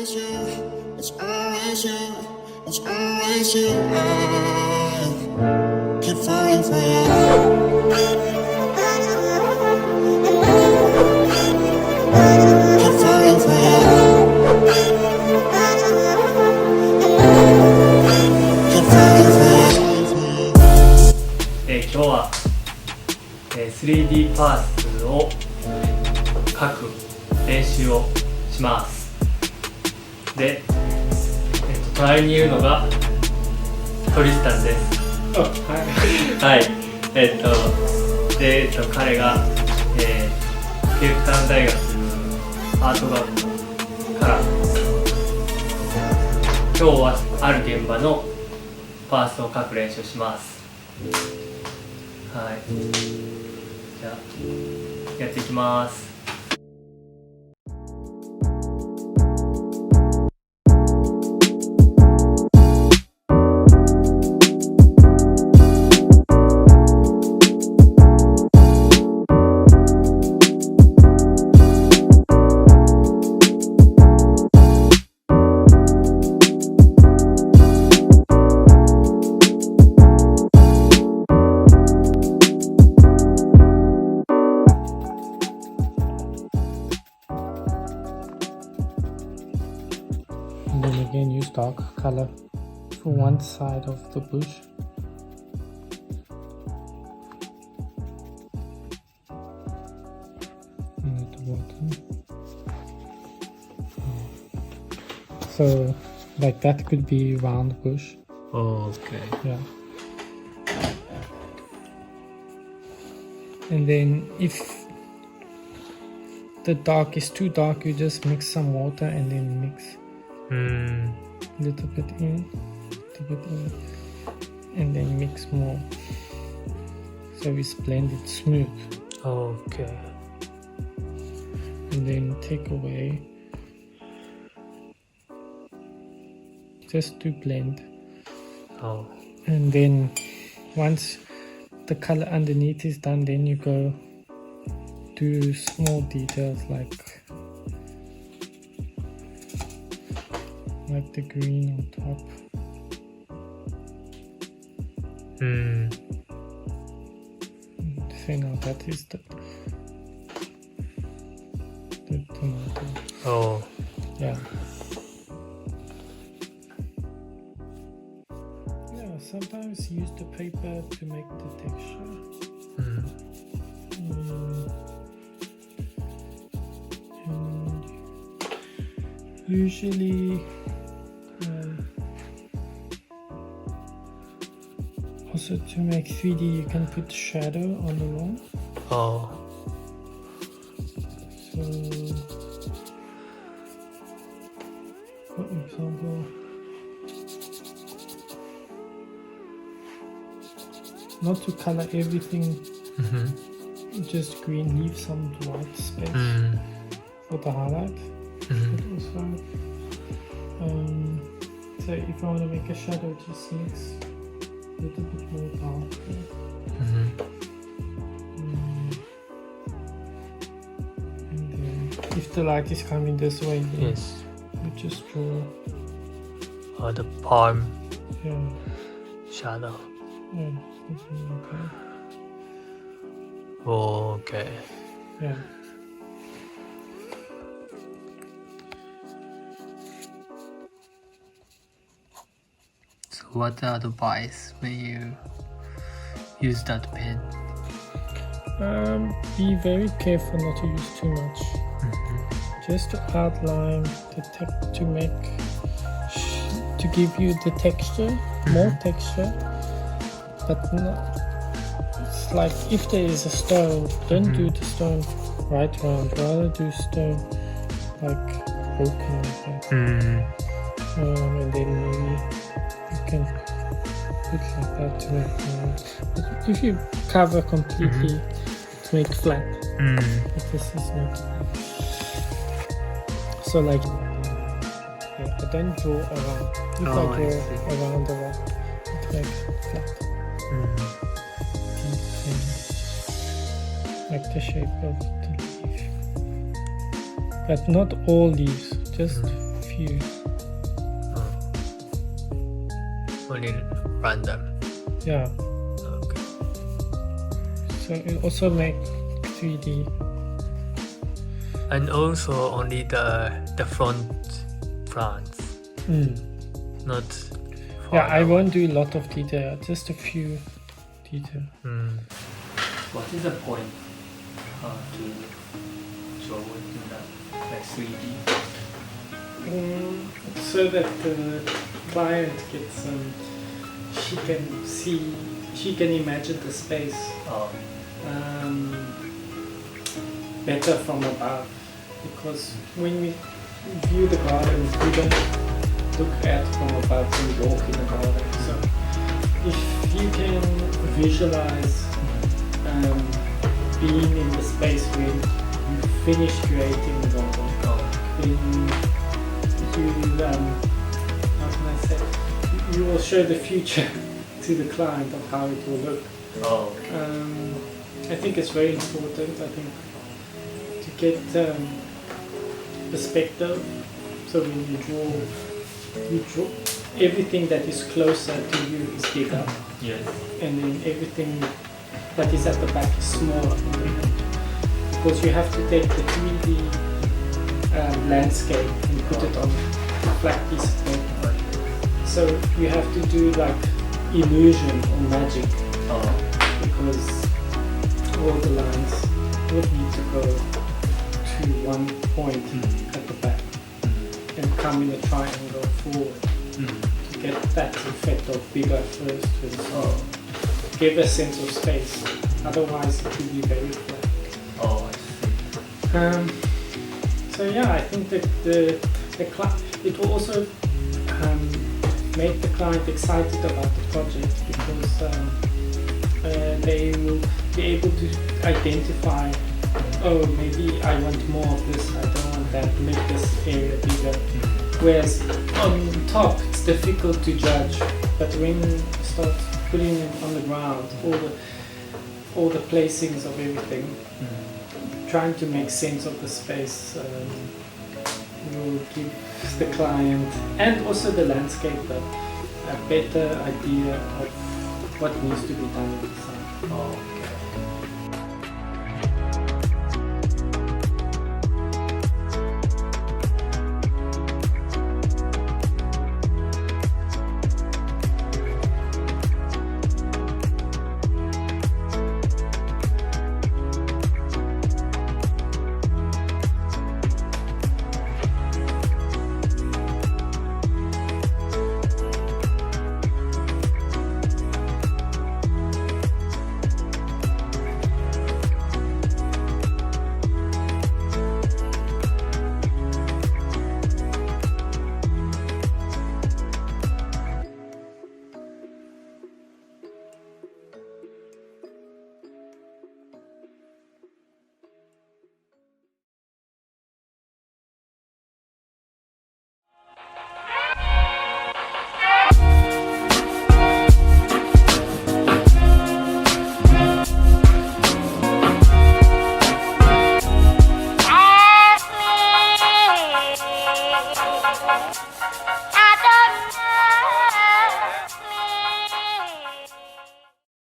always you. It's always you. It's always you. I keep falling for you. Keep falling for you. Keep falling for you. 今日は、3D パースを書く練習をします。で、隣にいるのがトリスタンです。はい。で、彼が、ケープタウン大学アート学部から今日はある現場のパースを書く練習をします。はい。じゃあやっていきます。And then again use dark color for one side of the bush. And at the bottom. So like that could be round bush. Oh, okay. Yeah. And then if the dark is too dark, you just mix some water and then mix little bit in, and then mix more. So it's blended smooth. Okay. And then take away. Just to blend. Oh. And then once the color underneath is done, then you go do small details like the green on top. So now that is the tomato. Oh. Yeah. Yeah, sometimes use the paper to make the texture. And usually also to make 3D you can put shadow on the wall. Oh. So for example, not to color everything, just green, leave some white space for the highlight. But also, so if I want to make a shadow, just mix a little bit more dark. And then if the light is coming this way, then Yes. you just draw. The palm Yeah, shadow. yeah, something like that. Oh, okay. Yeah. So what's the advice when you use that pen? Be very careful not to use too much. Just to outline the text to make to give you the texture, more texture, but not. It's like if there is a stone, don't do the stone right round. Rather do stone like broken like that. And then maybe you can put like that to make. But if you cover completely, to make flat. But this is not. So like, yeah, I don't draw around. If I draw around the rock, it makes it flat. Like the shape of the leaf. But not all leaves, just few. Only random. Yeah. Okay. So it also make 3D. And also only the front plants, not. Yeah, I won't do a lot of detail, just a few detail. What is the point to draw it in that like 3D? So that the client gets she can imagine the space better from above, because when we view the garden we don't look at from above when we walk in the garden. So if you can visualize being in the space when you finish creating the garden, then you how can I say, you will show the future to the client of how it will look. I think it's very important, I think, to get perspective. So when you draw everything that is closer to you is bigger. Yes. And then everything that is at the back is smaller. Because you have to take the 3D landscape and put it on a flat piece of paper. So you have to do like illusion or magic, because all the lines would need to go to one point at the back and come in a triangle forward to get that effect of bigger first and give a sense of space. Otherwise it will be very flat. I see. So yeah, I think that it will also make the client excited about the project, because they will be able to identify, oh, maybe I want more of this, I don't want that, make this area bigger. Whereas on top it's difficult to judge, but when you start putting it on the ground, all the placings of everything, trying to make sense of the space will give the client and also the landscaper a better idea of what needs to be done in the site.